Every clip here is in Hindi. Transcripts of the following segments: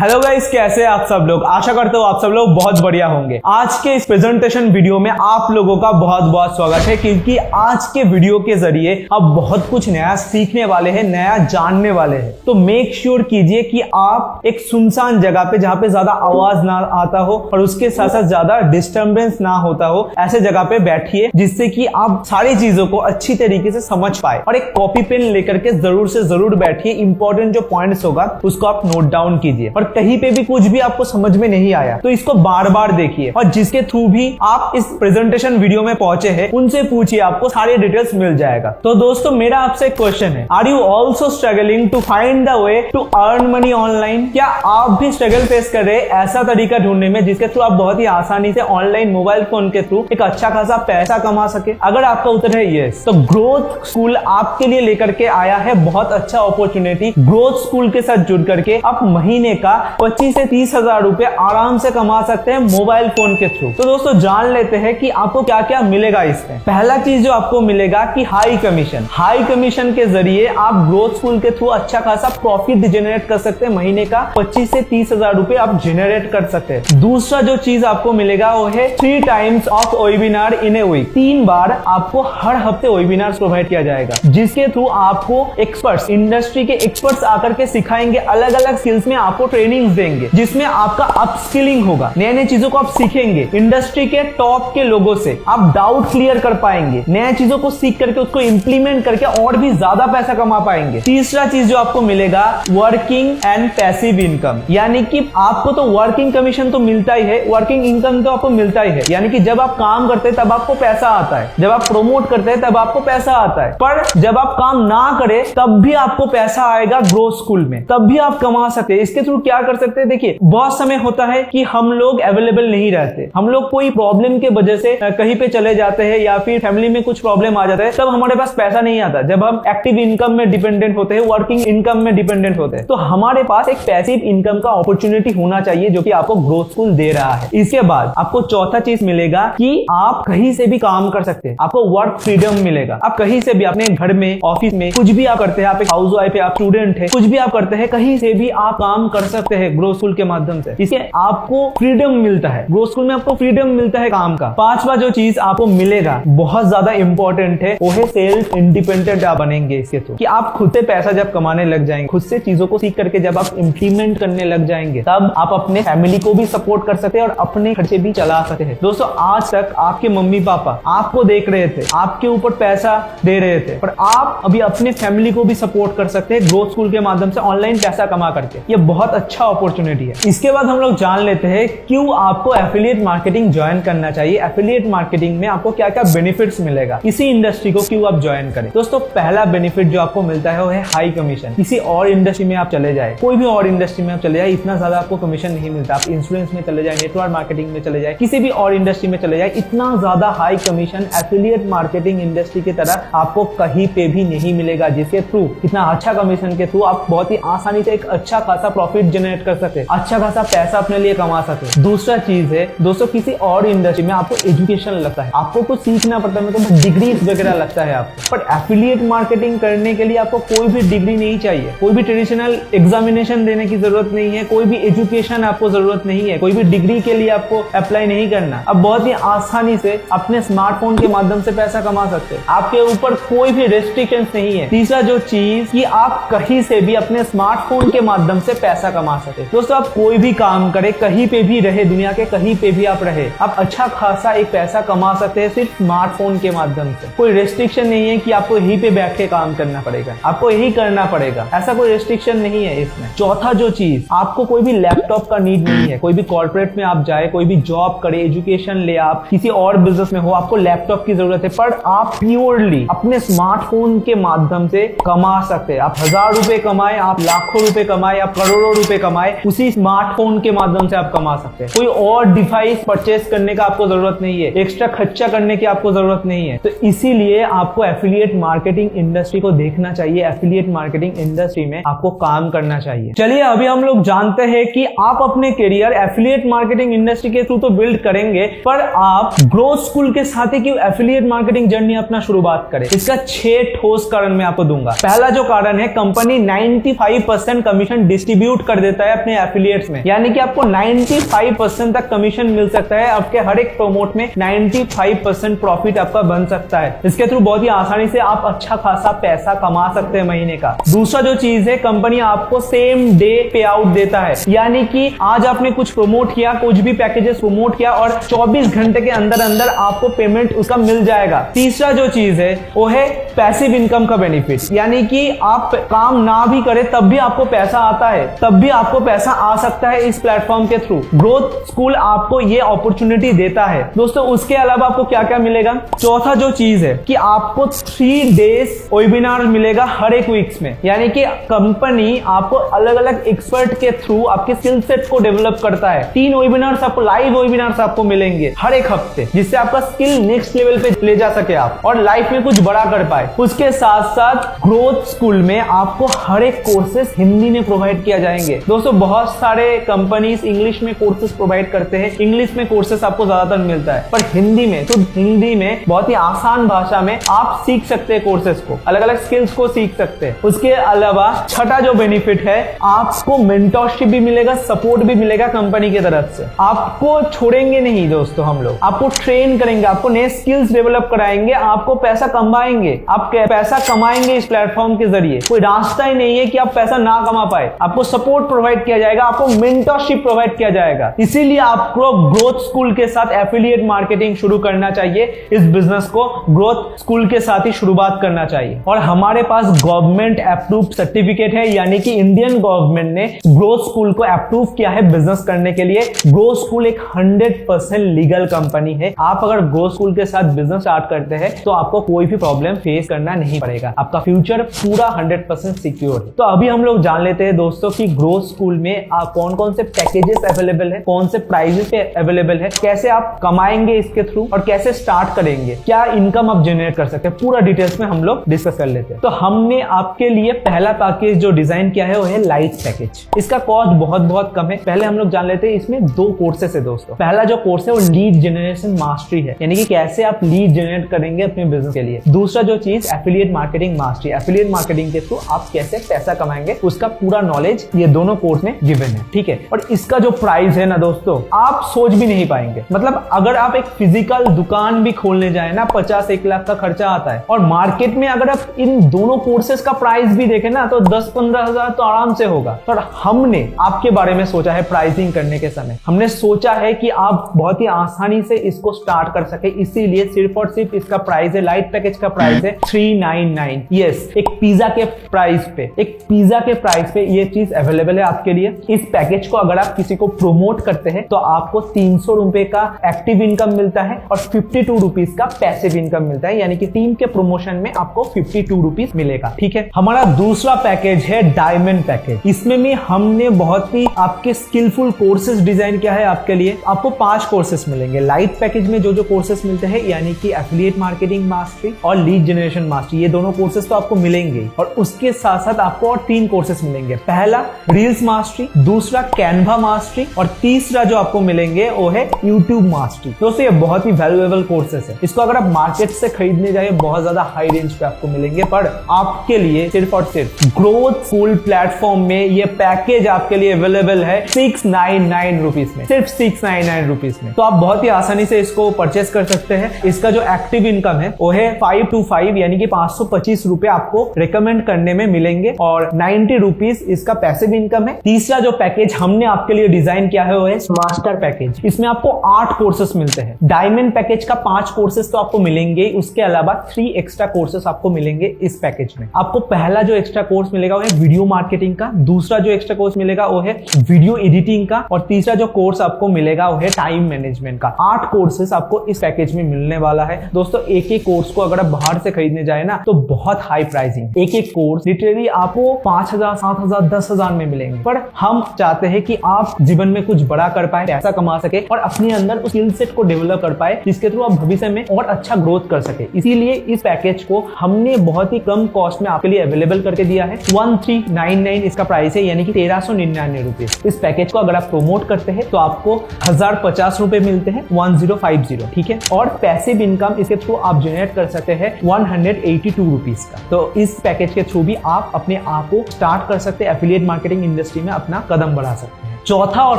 हेलो गाइस, कैसे आप सब लोग। आशा करते हो आप सब लोग बहुत बढ़िया होंगे। आज के इस प्रेजेंटेशन वीडियो में आप लोगों का बहुत बहुत स्वागत है, क्योंकि आज के वीडियो के जरिए आप बहुत कुछ नया सीखने वाले हैं, नया जानने वाले हैं। तो मेक श्योर कीजिए कि आप एक सुनसान जगह पे, जहां पे ज्यादा आवाज ना आता हो और उसके साथ साथ ज्यादा डिस्टर्बेंस ना होता हो, ऐसे जगह पे बैठिए जिससे कि आप सारी चीजों को अच्छी तरीके से समझ पाए। और एक कॉपी पेन लेकर के जरूर से जरूर बैठिए। इंपॉर्टेंट जो पॉइंट्स होगा उसको आप नोट डाउन कीजिए। और कहीं पे भी कुछ भी आपको समझ में नहीं आया तो इसको बार बार देखिए, और जिसके थ्रू भी आप इस प्रेजेंटेशन वीडियो में पहुंचे हैं उनसे पूछिए, आपको सारे डिटेल्स मिल जाएगा। तो दोस्तों, मेरा आपसे एक क्वेश्चन है, are you also struggling to find the way to earn money online? क्या आप भी स्ट्रगल फेस कर रहे हैं ऐसा तरीका ढूंढने में जिसके थ्रू आप बहुत ही आसानी से ऑनलाइन मोबाइल फोन के थ्रू एक अच्छा खासा पैसा कमा सके? अगर आपका उत्तर है यस, तो ग्रोथ स्कूल आपके लिए लेकर के आया है बहुत अच्छा अपॉर्चुनिटी। ग्रोथ स्कूल के साथ जुड़ करके आप महीने का 25 से 30 हजार रुपए आराम से कमा सकते हैं मोबाइल फोन के थ्रू। तो दोस्तों, जान लेते हैं कि आपको क्या क्या मिलेगा इसमें। पहला चीज जो आपको मिलेगा कि हाई कमीशन। हाई कमीशन के जरिए आप ग्रोथ स्कूल के थ्रू अच्छा खासा प्रॉफिट जनरेट कर सकते हैं। महीने का 25 से 30 हजार रुपए आप जनरेट कर सकते हैं। दूसरा जो चीज आपको मिलेगा वो है 3 times of webinar in a week. 3 बार आपको हर हफ्ते वेबिनार प्रोवाइड किया जाएगा, जिसके थ्रू आपको एक्सपर्ट्स, इंडस्ट्री के एक्सपर्ट्स आकर के सिखाएंगे, अलग अलग स्किल्स में आपको ट्रेनिंग देंगे, जिसमें आपका अपस्किलिंग होगा। नए नए चीजों को आप सीखेंगे। इंडस्ट्री के टॉप के लोगों से आप डाउट क्लियर कर पाएंगे, नए चीजों को सीख करके उसको इंप्लीमेंट करके और भी ज्यादा पैसा कमा पाएंगे। तीसरा चीज जो आपको मिलेगा, वर्किंग एंड पैसिव इनकम। यानी कि आपको तो वर्किंग कमीशन तो मिलता ही है, वर्किंग इनकम तो आपको मिलता ही है। यानी कि जब आप काम करते हैं तब आपको पैसा आता है, जब आप प्रमोट करते हैं तब आपको पैसा आता है। पर जब आप काम ना करें तब भी आपको पैसा आएगा ग्रोथ स्कूल में, तब भी आप कमा सकते हैं। इसके थ्रू क्या कर सकते हैं, देखिए बहुत समय होता है कि हम लोग अवेलेबल नहीं रहते, हम लोग कोई प्रॉब्लम के वजह से कहीं पे चले जाते हैं या फिर फैमिली में कुछ प्रॉब्लम आ जाता है, तब हमारे पास पैसा नहीं आता। जब हम एक्टिव इनकम में डिपेंडेंट होते हैं, वर्किंग इनकम में डिपेंडेंट होते हैं, तो हमारे पास एक पैसिव इनकम का अपॉर्चुनिटी होना चाहिए जो कि आपको ग्रोथ स्कूल दे रहा है। इसके बाद आपको चौथा चीज मिलेगा कि आप कहीं से भी काम कर सकते हैं, आपको वर्क फ्रीडम मिलेगा। आप कहीं से भी अपने घर में, ऑफिस में, कुछ भी आप करते हैं, आप एक हाउस वाइफ है, आप स्टूडेंट है, कुछ भी आप करते हैं, कहीं से भी आप काम कर सकते हैं ग्रोथ स्कूल के माध्यम से। इससे आपको फ्रीडम मिलता है, ग्रोथ स्कूल में आपको फ्रीडम मिलता है काम का। पांचवा जो चीज आपको मिलेगा बहुत ज्यादा इंपॉर्टेंट है, वो है सेल्फ इंडिपेंडेंट आप बनेंगे इसके थ्रू, कि आप खुद से पैसा जब कमाने लग जाएंगे, खुद से चीजों को सीख करके जब आप इंप्लीमेंट करने लग जाएंगे, तब आप अपने फैमिली को भी सपोर्ट कर सकते हैं और अपने खर्चे भी चला सकते हैं। दोस्तों, आज तक आपके मम्मी पापा आपको देख रहे थे, आपके ऊपर पैसा दे रहे थे, पर आप अभी अपने फैमिली को भी सपोर्ट कर सकते हैं ग्रोथ स्कूल के माध्यम से ऑनलाइन पैसा कमा करके। ये बहुत अच्छा अपॉर्चुनिटी है। इसके बाद हम लोग जान लेते हैं क्यों आपको एफिलिएट मार्केटिंग ज्वाइन करना चाहिए। एफिलिएट मार्केटिंग में आपको क्या क्या बेनिफिट्स मिलेगा, इसी इंडस्ट्री को क्यों आप ज्वाइन करें। दोस्तों, पहला बेनिफिट जो आपको मिलता है वो है हाई कमीशन। किसी और इंडस्ट्री में आप चले जाए, कोई भी और इंडस्ट्री में आप चले जाए, इतना ज्यादा आपको कमीशन नहीं मिलता। आप इंश्योरेंस में चले जाए, नेटवर्क मार्केटिंग में चले जाए, किसी भी और इंडस्ट्री में चले जाए, इतना ज्यादा high commission affiliate marketing industry की तरह आपको कहीं पे भी नहीं मिलेगा, जिसके थ्रू इतना अच्छा कमीशन के थ्रू आप बहुत ही आसानी से एक अच्छा खासा प्रॉफिट जनरेट कर सकते, अच्छा खासा पैसा अपने लिए कमा सके। दूसरा चीज है दोस्तों, किसी और इंडस्ट्री में आपको एजुकेशन लगता है, आपको कुछ सीखना पड़ता है, मतलब डिग्री वगैरह लगता है आपको। पर एफिलिएट मार्केटिंग करने के लिए आपको कोई भी डिग्री नहीं चाहिए, कोई भी ट्रेडिशनल एग्जामिनेशन देने की जरूरत नहीं है, कोई भी एजुकेशन आपको जरूरत नहीं है, कोई भी डिग्री के लिए आपको अप्लाई नहीं करना। अब बहुत ही आसानी से अपने स्मार्टफोन के माध्यम से पैसा कमा सकते हैं, आपके ऊपर कोई भी रेस्ट्रिक्शंस नहीं है। तीसरा जो चीज कि आप कहीं से भी अपने स्मार्टफोन के माध्यम से पैसा कमा सकते। दोस्तों, आप कोई भी काम करें, कहीं पे भी रहे, दुनिया के कहीं पे भी आप रहे, आप अच्छा खासा एक पैसा कमा सकते हैं सिर्फ स्मार्टफोन के माध्यम से। कोई रेस्ट्रिक्शन नहीं है कि आपको यहीं पे बैठ के काम करना पड़ेगा, आपको यही करना पड़ेगा, ऐसा कोई रेस्ट्रिक्शन नहीं है इसमें। चौथा जो चीज, आपको कोई भी लैपटॉप का नीड नहीं है। कोई भी कॉर्पोरेट में आप जाए, कोई भी जॉब करे, एजुकेशन ले, आप किसी और बिजनेस में हो, आपको लैपटॉप की जरूरत है, पर आप प्योरली अपने स्मार्टफोन के माध्यम से कमा सकते हैं। आप 1000 रुपए कमाए, आप लाखों रुपए कमाए, आप करोड़ों रुपए कमाए, उसी स्मार्टफोन के माध्यम से आप कमा सकते हैं। कोई और डिवाइस परचेस करने का आपको जरूरत नहीं है, एक्स्ट्रा खर्चा करने की आपको जरूरत नहीं है। तो इसीलिए आपको एफिलिएट मार्केटिंग इंडस्ट्री को देखना चाहिए, एफिलिएट मार्केटिंग इंडस्ट्री में आपको काम करना चाहिए। चलिए, अभी हम लोग जानते हैं कि आप अपने करियर एफिलिएट मार्केटिंग इंडस्ट्री के थ्रू तो बिल्ड करेंगे, पर आप ग्रोथ स्कूल के साथ ही क्यों एफिलिएट मार्केटिंग जर्नी अपना शुरुआत करें। इसका 6 ठोस कारण मैं आपको दूंगा। पहला जो कारण है, कंपनी 95% कमीशन डिस्ट्रीब्यूट कर देता है अपने एफिलिएट्स में, यानी कि आपको 95% तक कमीशन मिल सकता है। आपके हर एक प्रोमोट में 95% प्रॉफिट आपका बन सकता है। इसके थ्रू बहुत ही आसानी से आप अच्छा खासा पैसा कमा सकते हैं महीने का। दूसरा जो चीज है, कंपनी आपको सेम डे पे आउट देता है, यानी कि आज आपने कुछ प्रमोट किया, कुछ भी पैकेजेस प्रमोट किया और 24 घंटे के अंदर अंदर आपको पेमेंट उसका मिल जाएगा। तीसरा जो चीज है वो है पैसिव इनकम का बेनिफिट, यानी कि आप काम ना भी करें तब भी आपको पैसा आता है, तब भी आपको पैसा आ सकता है इस प्लेटफॉर्म के थ्रू। ग्रोथ स्कूल आपको ये अपॉर्चुनिटी देता है दोस्तों। उसके अलावा आपको क्या क्या मिलेगा? चौथा जो चीज है कि आपको 3 डेज वेबिनार मिलेगा हर एक वीक्स में, यानी कि कंपनी आपको अलग अलग एक्सपर्ट के थ्रू आपके स्किल सेट को डेवलप करता है। 3 वेबिनार्स आपको, लाइव वेबिनार्स आपको मिलेंगे हर एक हफ्ते, जिससे आपका स्किल नेक्स्ट लेवल पे ले जा सके आप और लाइफ में कुछ बड़ा कर पाए। उसके साथ साथ ग्रोथ स्कूल में आपको हर एक कोर्सेस हिंदी में प्रोवाइड किया जाएंगे दोस्तों। बहुत सारे कंपनीज इंग्लिश में कोर्सेस प्रोवाइड करते हैं, इंग्लिश में कोर्सेस आपको ज्यादातर मिलता है, पर हिंदी में तो हिंदी में बहुत ही आसान भाषा में आप सीख सकते हैं कोर्सेस को, अलग अलग स्किल्स को सीख सकते हैं। उसके अलावा छठा जो बेनिफिट है, आपको मेंटरशिप भी मिलेगा, सपोर्ट भी मिलेगा कंपनी की तरफ से। आपको छोड़ेंगे नहीं दोस्तों, हम लोग आपको ट्रेन करेंगे, आपको नए स्किल्स डेवलप कराएंगे, आपको पैसा कमाएंगे, आप पैसा कमाएंगे इस प्लेटफॉर्म के जरिए। कोई रास्ता ही नहीं है कि आप पैसा ना कमा पाए। आपको सपोर्ट प्रोवाइड किया जाएगा, आपको मेंटरशिप प्रोवाइड किया जाएगा। इसीलिए आपको ग्रोथ स्कूल के साथ एफिलिएट मार्केटिंग शुरू करना चाहिए। इस बिजनेस को ग्रोथ स्कूल के साथ ही शुरुआत करना चाहिए। और हमारे पास गवर्नमेंट अप्रूव सर्टिफिकेट है, यानी कि इंडियन गवर्नमेंट ने ग्रोथ स्कूल को अप्रूव किया है बिजनेस करने के लिए। ग्रोथ स्कूल एक 100% लीगल कंपनी है। आप अगर ग्रोथ स्कूल के साथ बिजनेस स्टार्ट करते हैं तो आपको कोई भी प्रॉब्लम फेस करना नहीं पड़ेगा, आपका फ्यूचर पूरा 100% सिक्योर है। तो अभी हम लोग जान लेते हैं दोस्तों कि ग्रोथ स्कूल में कौन कौन से पैकेजेस अवेलेबल है, कौन से प्राइजेस पे अवेलेबल है, कैसे आप कमाएंगे इसके थ्रू और कैसे स्टार्ट करेंगे, क्या इनकम आप जनरेट कर सकते हैं, पूरा डिटेल्स में हम लोग डिस्कस कर लेते हैं। तो हमने आपके लिए पहला पैकेज जो डिजाइन किया है वो है लाइट पैकेज। इसका कॉस्ट बहुत कम है। पहले हम लोग जान लेते हैं इसमें 2 कोर्सेस है दोस्तों। पहला जो कोर्स है वो लीड जनरेशन मास्टरी है, यानी कि कैसे आप लीड जनरेट करेंगे अपने बिजनेस के लिए। दूसरा जो चीज affiliate marketing mastery, affiliate marketing के थ्रू आप कैसे पैसा कमाएंगे उसका पूरा नॉलेज ये दोनों कोर्स में गिवन है, ठीक है। और इसका जो प्राइस है ना दोस्तों, आप सोच भी नहीं पाएंगे। मतलब अगर आप एक फिजिकल दुकान भी खोलने जाए ना, 50-1 लाख का खर्चा आता है, और मार्केट में अगर आप इन दोनों कोर्सेस का प्राइस भी देखें ना तो 10-15 हजार तो आराम से होगा। पर हमने आपके बारे में सोचा है प्राइसिंग करने के समय, हमने सोचा है कि आप बहुत ही आसानी से इसको स्टार्ट कर सके, इसीलिए सिर्फ और सिर्फ इसका प्राइस है, लाइट पैकेज का प्राइस है 399। यस, एक पिज्जा के प्राइस पे, एक पिज्जा के प्राइस पे ये चीज अवेलेबल है आपके लिए। इस पैकेज को अगर आप किसी को प्रोमोट करते हैं तो आपको 300 रुपए का एक्टिव इनकम मिलता है और 52 रुपीज का पैसिव इनकम मिलता है, यानी कि टीम के प्रमोशन में आपको 52 रुपीज मिलेगा, ठीक है। हमारा दूसरा पैकेज है डायमंड पैकेज। इसमें भी हमने बहुत ही आपके स्किलफुल कोर्सेज डिजाइन किया है आपके लिए। आपको 5 कोर्सेज मिलेंगे लाइट पैकेज में। जो कोर्सेज मिलते हैं यानी कि एफिलिएट मार्केटिंग मास्टरी और लीड जनरेशन मास्टरी, ये दोनों कोर्सेज तो आपको मिलेंगे और उसके साथ साथ आपको और 3 कोर्सेज मिलेंगे। पहला रील्स मास्टरी, दूसरा कैनवा मास्टरी और तीसरा जो आपको मिलेंगे वो है यूट्यूब मास्टरी। दोस्तों ये बहुत ही वैल्यूएबल कोर्सेज है। इसको अगर आप मार्केट से खरीदने जाए बहुत ज्यादा हाई रेंज पे आपको मिलेंगे, पर आपके लिए सिर्फ और सिर्फ ग्रोथ स्कूल प्लेटफॉर्म में ये पैकेज आपके लिए अवेलेबल है 699 रुपीज में, सिर्फ 699 रुपीज में। तो आप बहुत ही आसानी से इसको परचेस कर सकते हैं। इसका जो एक्टिव इनकम है वो है 525, यानी कि 525 रुपए आपको रिकमेंड करने में मिलेंगे और 90 रुपीज इसका पैसिव इनकम है। तीसरा जो पैकेज हमने आपके लिए डिजाइन किया है वो है मास्टर पैकेज। इसमें आपको 8 कोर्सेस मिलते हैं। डायमंड पैकेज का 5 कोर्सेस तो आपको मिलेंगे, उसके अलावा 3 एक्स्ट्रा कोर्सेस आपको मिलेंगे इस पैकेज में। आपको पहला जो एक्स्ट्रा कोर्स मिलेगा वो है वीडियो मार्केटिंग का, दूसरा जो एक्स्ट्रा कोर्स मिलेगा वो है वीडियो एडिटिंग का और तीसरा जो कोर्स आपको मिलेगा वो है टाइम मैनेजमेंट का। 8 कोर्सेस आपको इस पैकेज में मिलने वाला है दोस्तों। एक कोर्स को अगर आप बाहर से खरीदने जाए ना तो बहुत हाई प्राइसिंग, एक कोर्स लिटरली आपको 5000, 7000, 10,000 में मिलेंगे। पर हम चाहते हैं कि आप जीवन में कुछ बड़ा कर पाए, पैसा कमा सके और अपने अंदर उस स्किल सेट को डेवलप कर पाए जिसके थ्रू आप भविष्य में और अच्छा ग्रोथ कर सके। इसीलिए इस पैकेज को हमने बहुत ही कम कॉस्ट में आपके लिए अवेलेबल करके दिया है। 1399 इसका प्राइस है, यानी कि 1399 रुपीज। इस पैकेज को अगर आप प्रोमोट करते हैं तो आपको 1050 रुपए मिलते हैं, 1050, ठीक है। और पैसिव इनकम इसके थ्रू आप जनरेट कर सकते हैं 182 रुपीज का। तो इस पैकेज के थ्रू भी आप अपने आप को स्टार्ट कर सकते हैं एफिलिएट मार्केटिंग इंडस्ट्री में अपना कदम बढ़ा सकते हैं। चौथा और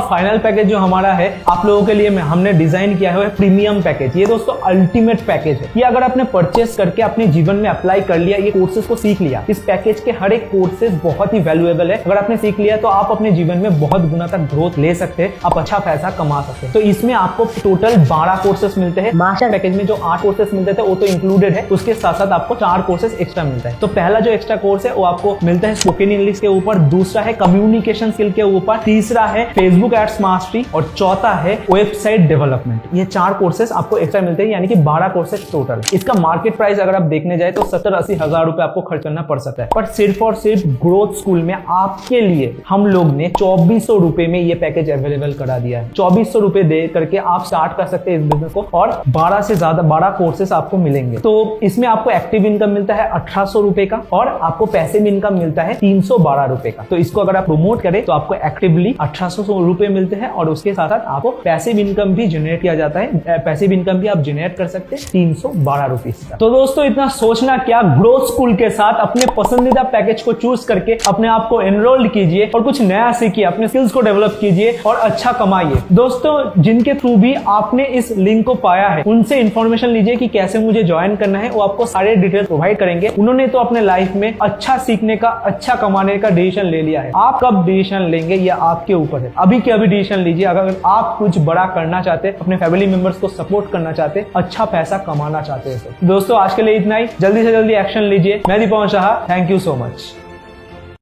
फाइनल पैकेज जो हमारा है आप लोगों के लिए हमने डिजाइन किया है प्रीमियम पैकेज। ये दोस्तों अल्टीमेट पैकेज है। ये अगर आपने परचेस करके अपने जीवन में अप्लाई कर लिया, ये कोर्सेज को सीख लिया, इस पैकेज के हर एक कोर्सेज बहुत ही वैल्यूएबल है। अगर आपने सीख लिया तो आप अपने जीवन में बहुत गुना तक ग्रोथ ले सकते हैं, आप अच्छा पैसा कमा सकते हैं। तो इसमें आपको टोटल 12 कोर्सेज मिलते हैं। मास्टर पैकेज में जो 8 कोर्सेज मिलते थे वो तो इंक्लूडेड है, उसके साथ साथ आपको 4 कोर्सेज एक्स्ट्रा मिलता है। तो पहला जो एक्स्ट्रा कोर्स है वो आपको मिलता है स्पोकन इंग्लिश के ऊपर, दूसरा है कम्युनिकेशन स्किल के ऊपर, तीसरा है फेसबुक एड्स मास्टरी और चौथा है वेबसाइट डेवलपमेंट। ये 4 कोर्सेज आपको एक्स्ट्रा मिलते हैं, यानी कि 12 कोर्सेज टोटल। इसका मार्केट प्राइस अगर आप देखने जाए तो 70-80 हजार रुपए आपको खर्च करना पड़ सकता है, पर सिर्फ और सिर्फ ग्रोथ स्कूल में आपके लिए हम लोग ने 2400 रुपए में ये पैकेज अवेलेबल करा दिया है। 2400 रुपए दे करके आप स्टार्ट कर सकते हैं इस बिजनेस को, और 12 से ज्यादा 12 कोर्सेज आपको मिलेंगे। तो इसमें आपको एक्टिव इनकम मिलता है 1800 रुपए का, और आपको पैसिव इनकम मिलता है 312 रुपए का। तो इसको अगर आप प्रमोट करें तो आपको एक्टिवली 1800 रुपए मिलते हैं, और उसके साथ साथ आपको पैसिव इनकम भी जनरेट किया जाता है। पैसिव इनकम भी आप जनरेट कर सकते हैं 312 रुपीज का। तो दोस्तों इतना सोचना क्या, ग्रोथ स्कूल के साथ अपने पसंदीदा पैकेज को चूज करके अपने आप को एनरोल्ड कीजिए और कुछ नया सीखिए, अपने स्किल्स को डेवलप कीजिए और अच्छा कमाइए। दोस्तों जिनके थ्रू भी आपने इस लिंक को पाया है उनसे इंफॉर्मेशन लीजिए कि कैसे मुझे ज्वाइन करना है, वो आपको सारे डिटेल्स प्रोवाइड करेंगे। उन्होंने तो अपने लाइफ में अच्छा सीखने का, अच्छा कमाने का डिसीजन ले लिया है। आप कब डिसीजन लेंगे ये आपके ऊपर है। अभी के अभी डिसीजन लीजिए। अगर आप कुछ बड़ा करना चाहते, अपने फैमिली मेंबर्स को सपोर्ट करना चाहते, अच्छा पैसा कमाना चाहते हैं तो दोस्तों आज के लिए इतना ही। जल्दी से जल्दी एक्शन लीजिए। मैं Deepak Shah, thank you so much.